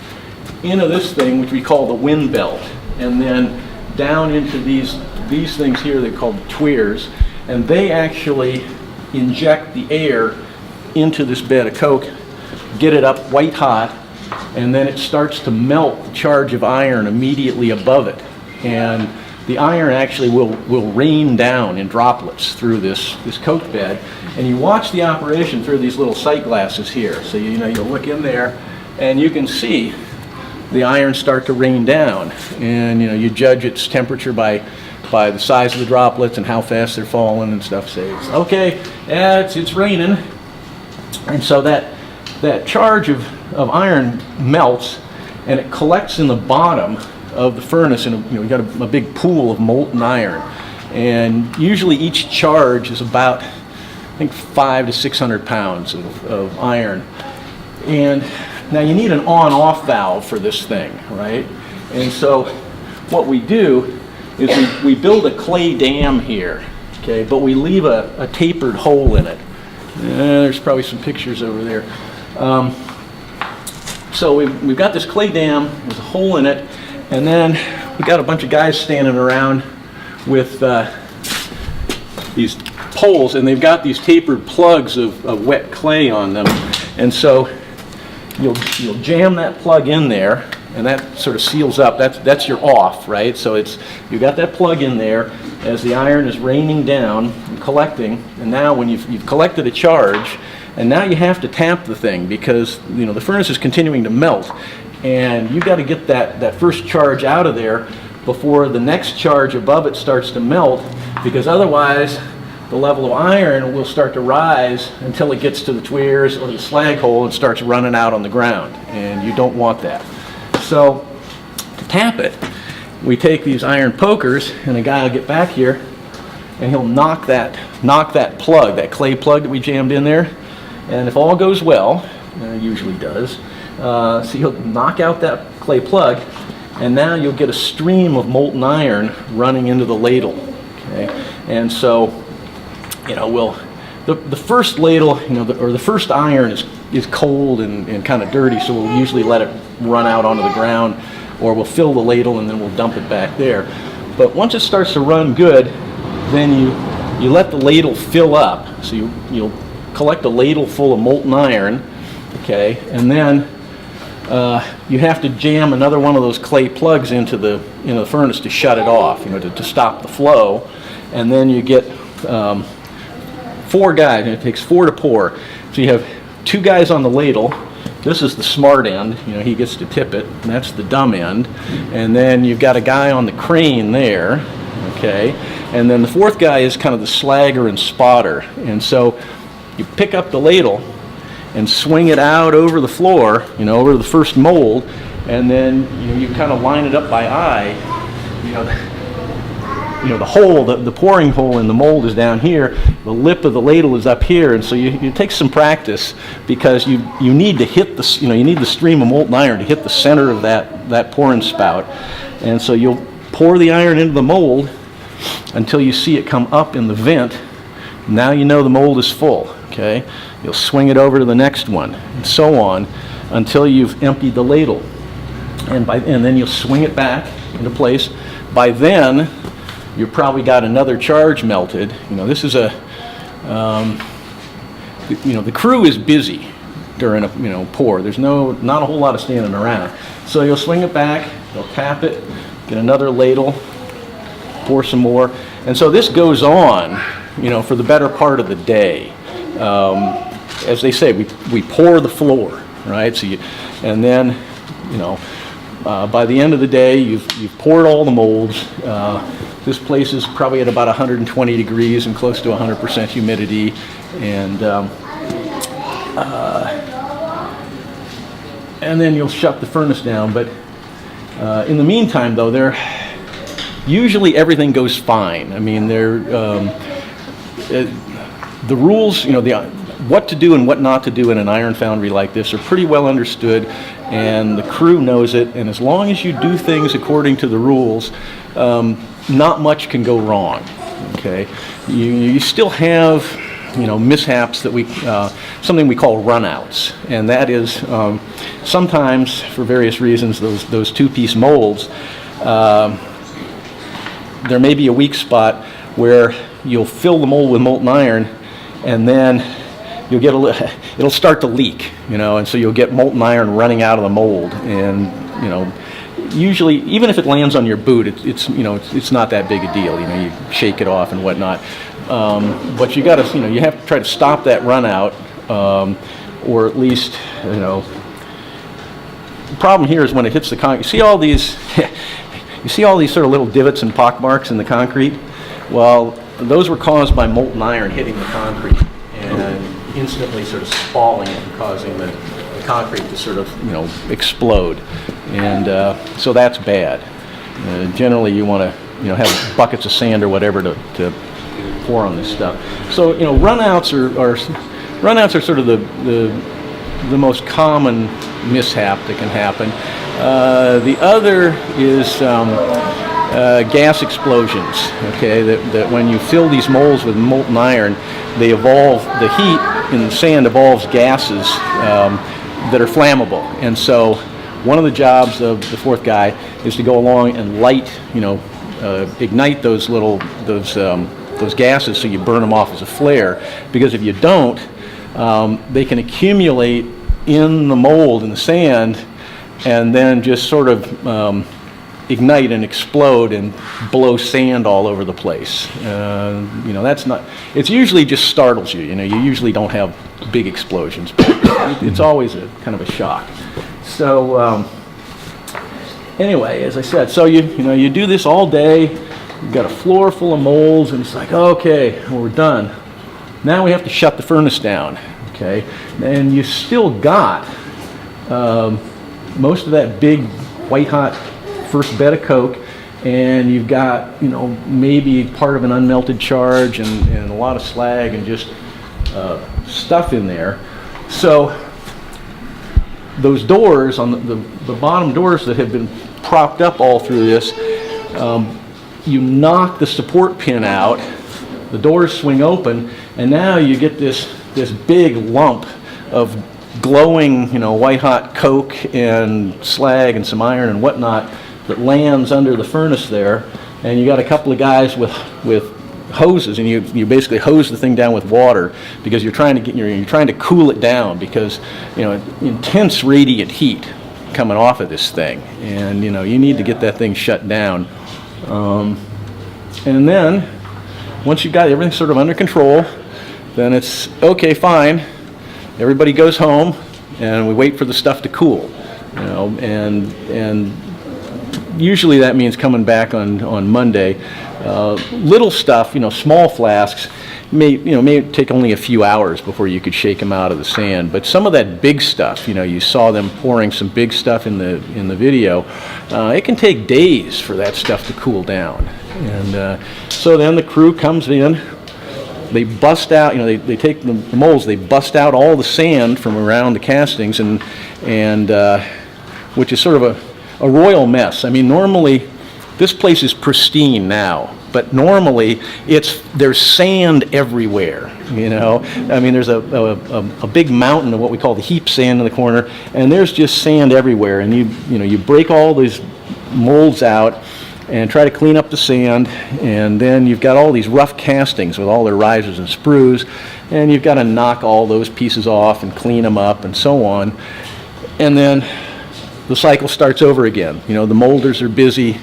into this thing, which we call the wind belt, and then down into these things here they're called tweers, and they actually inject the air into this bed of coke, get it up white hot, and then it starts to melt the charge of iron immediately above it, and the iron actually will rain down in droplets through this coke bed, and you watch the operation through these little sight glasses here. So you look in there, and you can see the iron start to rain down, and you judge its temperature by the size of the droplets and how fast they're falling and stuff. Say, okay, yeah, it's raining, and so that charge of iron melts, and it collects in the bottom of the furnace, and you got a big pool of molten iron, and usually each charge is about, I think, 500 to 600 pounds of iron. And now you need an on-off valve for this thing, right? And so what we do is we build a clay dam here, okay, but we leave a tapered hole in it. There's probably some pictures over there. So we've got this clay dam, there's a hole in it, and then we've got a bunch of guys standing around with these poles, and they've got these tapered plugs of wet clay on them. And so you'll jam that plug in there, and that sort of seals up. That's your off, right? So you've got that plug in there as the iron is raining down and collecting, and now when you've collected a charge, and now you have to tap the thing because the furnace is continuing to melt, and you've got to get that first charge out of there before the next charge above it starts to melt, because otherwise the level of iron will start to rise until it gets to the tweers or the slag hole and starts running out on the ground, and you don't want that. So to tap it, we take these iron pokers, and a guy will get back here and he'll knock that plug, that clay plug that we jammed in there, and if all goes well, it usually does, so he'll knock out that clay plug, and now you'll get a stream of molten iron running into the ladle. Okay, and so the first ladle, or the first iron is cold and kind of dirty, so we'll usually let it run out onto the ground, or we'll fill the ladle and then we'll dump it back there. But once it starts to run good, then you let the ladle fill up. So you'll collect a ladle full of molten iron, okay, and then you have to jam another one of those clay plugs into the furnace to shut it off, to stop the flow, and then you get 4 guys, and it takes 4 to pour. So you have 2 guys on the ladle. This is the smart end, he gets to tip it, and that's the dumb end. And then you've got a guy on the crane there, okay, and then the 4th guy is kind of the slagger and spotter. And so you pick up the ladle and swing it out over the floor, over the first mold, and then you kind of line it up by eye. The hole, the pouring hole in the mold is down here, the lip of the ladle is up here, and so you take some practice, because you need to hit you need the stream of molten iron to hit the center of that pouring spout. And so you'll pour the iron into the mold until you see it come up in the vent. Now you know the mold is full, okay? You'll swing it over to the next one, and so on, until you've emptied the ladle. And then you'll swing it back into place. By then, you've probably got another charge melted. This is the crew is busy during a pour. There's not a whole lot of standing around. So you'll swing it back, you'll tap it, get another ladle, pour some more, and so this goes on, for the better part of the day. As they say, we pour the floor, right? So and then, by the end of the day, you've poured all the molds. This place is probably at about 120 degrees and close to 100% humidity, and then you'll shut the furnace down. But in the meantime, though, usually everything goes fine. I mean, the rules, what to do and what not to do in an iron foundry like this are pretty well understood, and the crew knows it, and as long as you do things according to the rules, not much can go wrong. Okay, you still have, you know, mishaps that something we call runouts, and that is sometimes, for various reasons, those two-piece molds, there may be a weak spot where you'll fill the mold with molten iron, and then you'll get it'll start to leak, you know, and so you'll get molten iron running out of the mold, and you know, usually, even if it lands on your boot, it's not that big a deal. You know, you shake it off and whatnot. But you have to try to stop that run out, or at least, you know. The problem here is when it hits the concrete. You see all these sort of little divots and pock marks in the concrete. Well, those were caused by molten iron hitting the concrete and instantly sort of spalling it and causing the concrete to sort of, you know, explode. And so that's bad. Generally, you want to, you know, have buckets of sand or whatever to pour on this stuff. So, you know, runouts are sort of the most common mishap that can happen. The other is gas explosions. Okay, that when you fill these molds with molten iron, the heat in the sand evolves gases that are flammable, and so one of the jobs of the fourth guy is to go along and light, you know, ignite those gases so you burn them off as a flare, because if you don't, they can accumulate in the mold in the sand and then just sort of ignite and explode and blow sand all over the place. You know, it's usually just startles you. You know, you usually don't have big explosions, but it's always a kind of a shock. So anyway, as I said, so you do this all day. You've got a floor full of molds, and it's like, okay, well, we're done. Now we have to shut the furnace down. Okay, and you still got most of that big white hot first bed of coke, and you've got, you know, maybe part of an unmelted charge and a lot of slag and just stuff in there. So those doors on the bottom doors that have been propped up all through this, you knock the support pin out, the doors swing open, and now you get this big lump of glowing, you know, white hot coke and slag and some iron and whatnot that lands under the furnace there, and you got a couple of guys with hoses, and you basically hose the thing down with water because you're trying to cool it down, because, you know, intense radiant heat coming off of this thing, and you know, you need to get that thing shut down. And then once you've got everything sort of under control, then it's okay, fine. Everybody goes home, and we wait for the stuff to cool. You know, and usually that means coming back on Monday. Little stuff, you know, small flasks may take only a few hours before you could shake them out of the sand. But some of that big stuff, you know, you saw them pouring some big stuff in the video. It can take days for that stuff to cool down. And so then the crew comes in. They bust out, you know, they take the molds, they bust out all the sand from around the castings, and which is sort of a royal mess. I mean, normally this place is pristine now, but normally there's sand everywhere. You know, I mean, there's a big mountain of what we call the heap sand in the corner, and there's just sand everywhere. And you break all these molds out and try to clean up the sand, and then you've got all these rough castings with all their risers and sprues, and you've got to knock all those pieces off and clean them up and so on. And then the cycle starts over again. You know, the molders are busy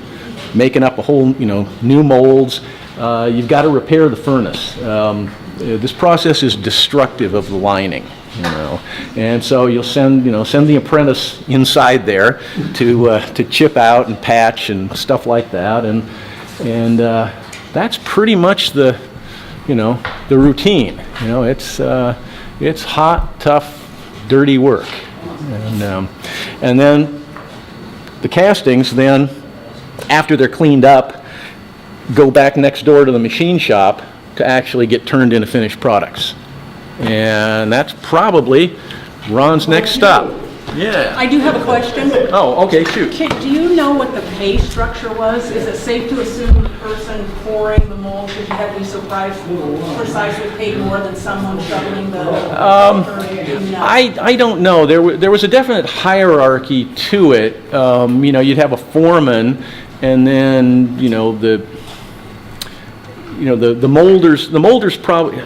making up a whole, you know, new molds. You've got to repair the furnace. This process is destructive of the lining, you know, and so you'll send the apprentice inside there to chip out and patch and stuff like that, and that's pretty much the routine. You know, it's hot, tough, dirty work, and then the castings then, after they're cleaned up, go back next door to the machine shop to actually get turned into finished products. And that's probably Ron's next stop. Yeah. I do have a question. Oh, okay, shoot. Do you know what the pay structure was? Is it safe to assume the person pouring the mold, because you had to be so precisely paid more than someone shoveling the? I don't know. There was a definite hierarchy to it. You know, you'd have a foreman, and then the molders probably.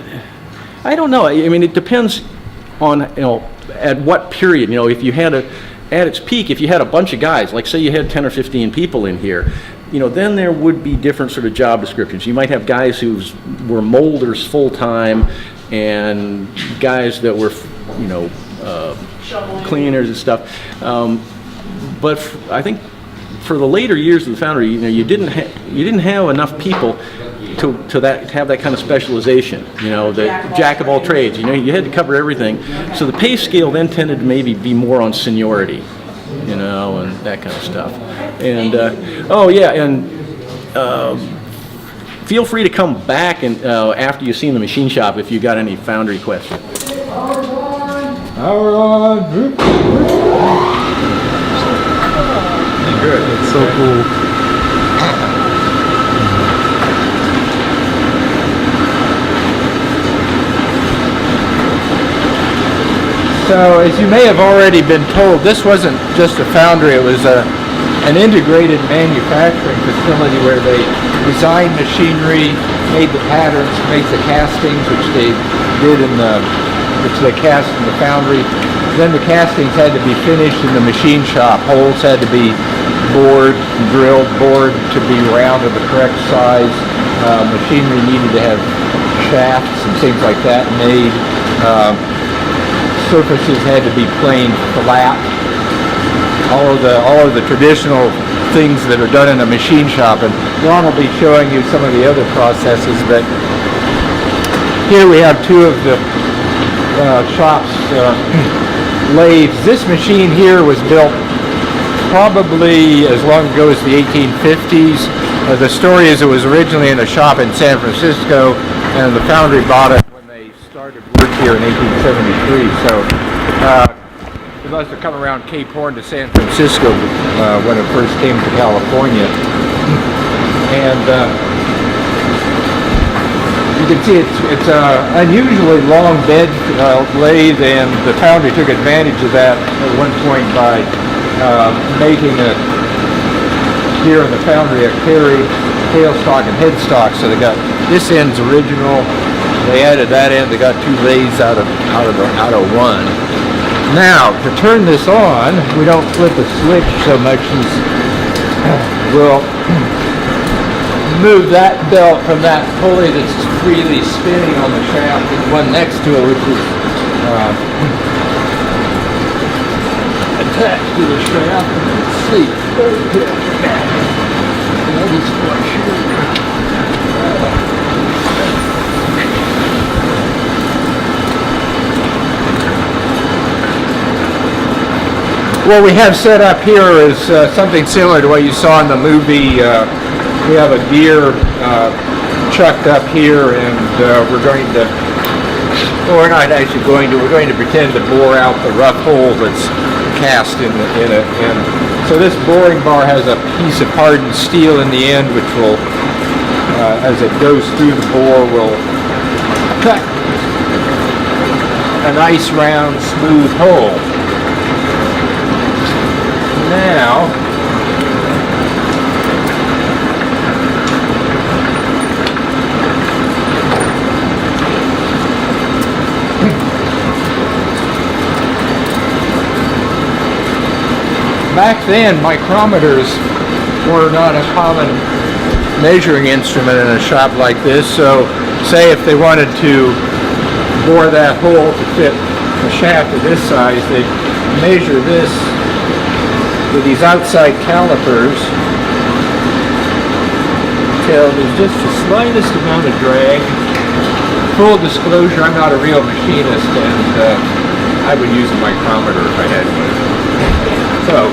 I don't know. I mean, it depends on at what period. You know, if you had at its peak, if you had a bunch of guys, like say you had 10 or 15 people in here, then there would be different sort of job descriptions. You might have guys who were molders full time, and guys that were, cleaners and stuff. But I think for the later years of the foundry, you didn't have enough people to have that kind of specialization. The jack of all trades. You had to cover everything. So the pay scale then tended to maybe be more on seniority, and that kind of stuff. And feel free to come back and after you've seen the machine shop if you got any foundry questions. Good. It's so cool. So, as you may have already been told, this wasn't just a foundry, it was an integrated manufacturing facility where they designed machinery, made the patterns, made the castings, which they did which they cast in the foundry. Then the castings had to be finished in the machine shop. Holes had to be bored to be round of the correct size. Machinery needed to have shafts and things like that made. Surfaces had to be planed flat. All of the traditional things that are done in a machine shop, and Ron will be showing you some of the other processes. But here we have two of the shop's lathes. This machine here was built probably as long ago as the 1850s. The story is it was originally in a shop in San Francisco, and the foundry bought it when they started work here in 1873. So it must have come around Cape Horn to San Francisco when it first came to California. And you can see it's an unusually long bed lathe, and the foundry took advantage of that at one point by making it here in the foundry a carry, tailstock, and headstock. So they got this end's original. They added that end. They got two lathes out of one. Now to turn this on, we don't flip a switch so much as we'll move that belt from that pulley that's freely spinning on the shaft to the one next to it, which is attached to the shaft. Let's see. What we have set up here is something similar to what you saw in the movie. We have a gear chucked up here, and we're going to, well, we're not actually going to, we're going to pretend to bore out the rough hole that's cast in it. And so this boring bar has a piece of hardened steel in the end, which will, as it goes through the bore, will cut a nice round smooth hole. Now, back then, micrometers were not a common measuring instrument in a shop like this. So, say if they wanted to bore that hole to fit a shaft of this size, they'd measure this with these outside calipers till there's just the slightest amount of drag. Full disclosure, I'm not a real machinist, and I would use a micrometer if I had one. So,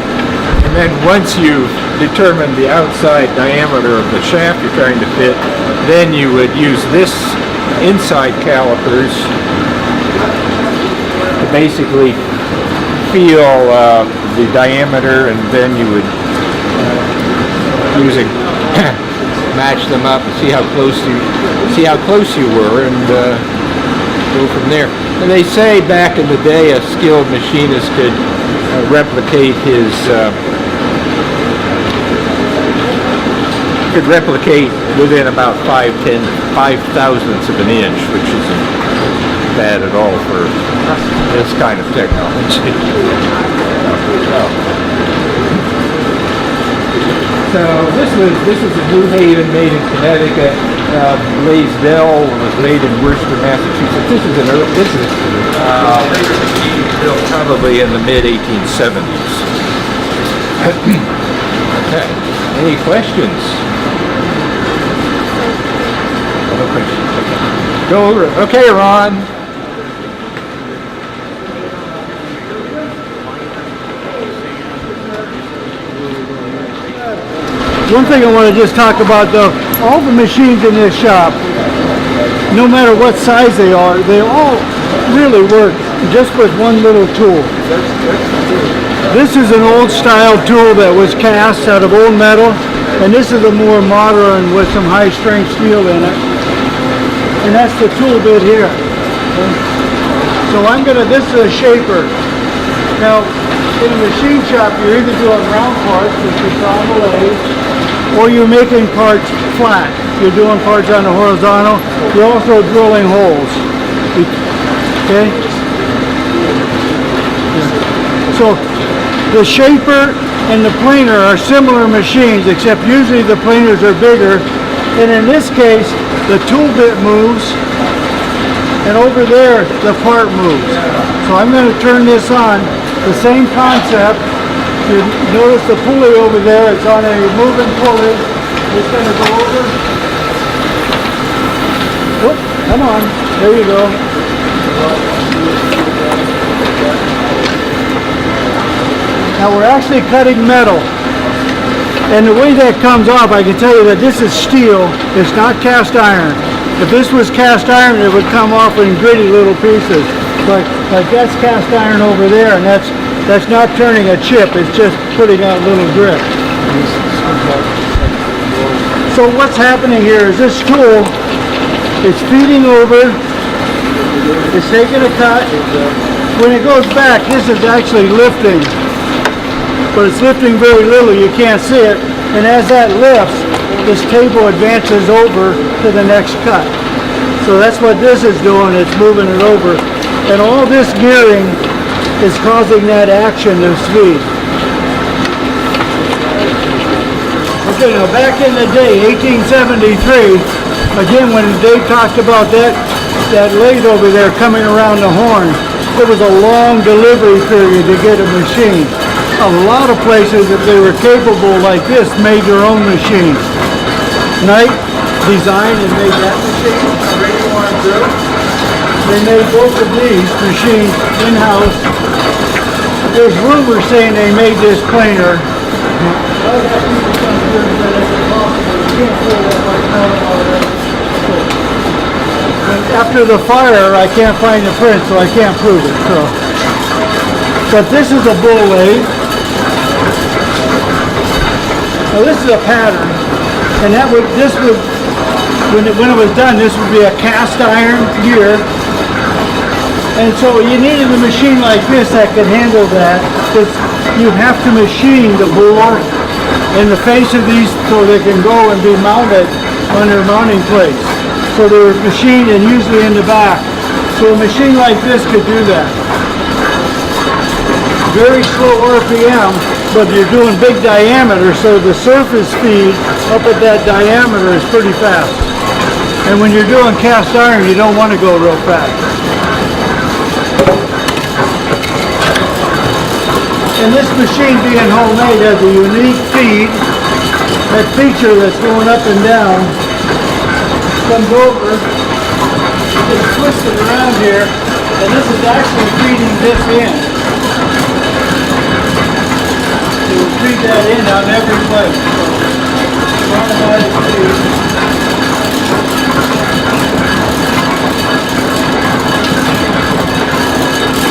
and then once you've determined the outside diameter of the shaft you're trying to fit, then you would use this inside calipers basically feel the diameter, and then you would using match them up and see how close you were, and go from there. And they say back in the day a skilled machinist could replicate within about 5/1000ths of an inch, which isn't bad at all for this kind of technology. So this was a New Haven made in Connecticut. Blaisdell was made in Worcester, Massachusetts. This is later machine built probably in the mid 1870s. Okay. Any questions? No questions. Okay. Go over it. Okay, Ron. One thing I want to just talk about though, all the machines in this shop, no matter what size they all really work just with one little tool. This is an old style tool that was cast out of old metal, and this is a more modern with some high strength steel in it. And that's the tool bit here. So this is a shaper. Now, in a machine shop, you're either doing round parts, which is on the lathe, or you're making parts flat. You're doing parts on the horizontal. You're also drilling holes. Okay? So the shaper and the planer are similar machines, except usually the planers are bigger. And in this case, the tool bit moves, and over there, the part moves. So I'm going to turn this on. The same concept. You notice the pulley over there, it's on a moving pulley. It's going to go over. Whoop, come on, there you go. Now we're actually cutting metal. And the way that comes off, I can tell you that this is steel, it's not cast iron. If this was cast iron, it would come off in gritty little pieces. Like that's cast iron over there, and that's not turning a chip, it's just putting out little drip. So what's happening here is this tool is feeding over, it's taking a cut. When it goes back, this is actually lifting, but it's lifting very little, you can't see it. And as that lifts, this table advances over to the next cut. So that's what this is doing, it's moving it over. And all this gearing is causing that action to speed. Okay, now back in the day, 1873, again when Dave talked about that lathe over there coming around the horn, it was a long delivery period to get a machine. A lot of places, if they were capable like this, made their own machines. Knight designed and made that machine, they made both of these machines in-house. There's rumors saying they made this planer. After the fire, I can't find the print, so I can't prove it. So, but this is a bull lathe. Now this is a pattern, and when it was done, this would be a cast iron gear. And so you needed a machine like this that could handle that, because you have to machine the bore and the face of these so they can go and be mounted on their mounting plates. So they're machined and usually in the back. So a machine like this could do that. Very slow RPM, but you're doing big diameter, so the surface speed up at that diameter is pretty fast. And when you're doing cast iron, you don't want to go real fast. And this machine being homemade has a unique feed. That feature that's going up and down comes over, it's twisted around here, and this is actually feeding this in. It will feed that in on every plate. Automatic feed.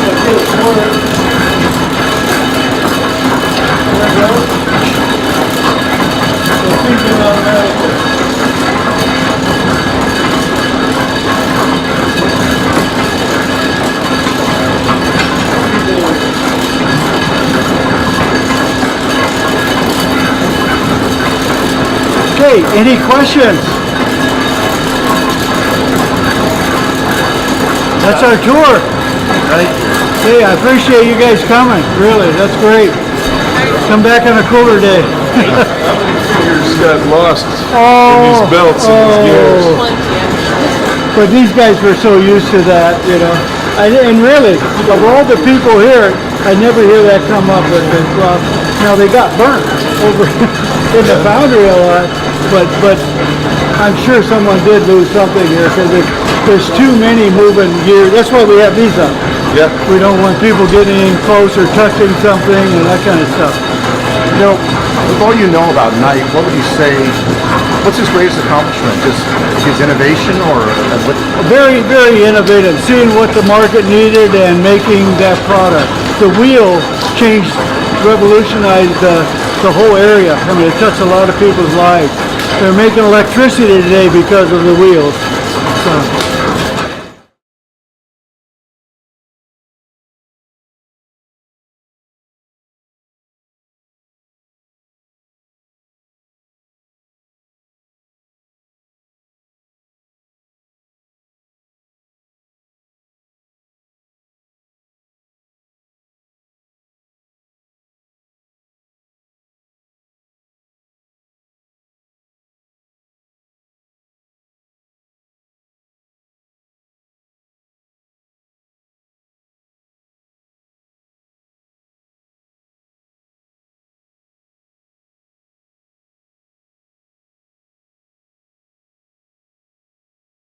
Okay, Okay, any questions? That's our tour. Hey, I appreciate you guys coming, really, that's great. Come back on a cooler day. Fingers got lost Oh, in these belts and these gears. But these guys were so used to that, you know. And really, of all the people here, I never hear that come up with it. Well, now they got burnt over in the foundry a lot, but I'm sure someone did lose something here because there's too many moving gears. That's why we have these up. Yeah. We don't want people getting in close or touching something and that kind of stuff. You know, with all you know about Knight, what would you say, what's his greatest accomplishment? Just his innovation or what? Very, very innovative, seeing what the market needed and making that product. The wheel changed, revolutionized the whole area. I mean, it touched a lot of people's lives. They're making electricity today because of the wheels. So.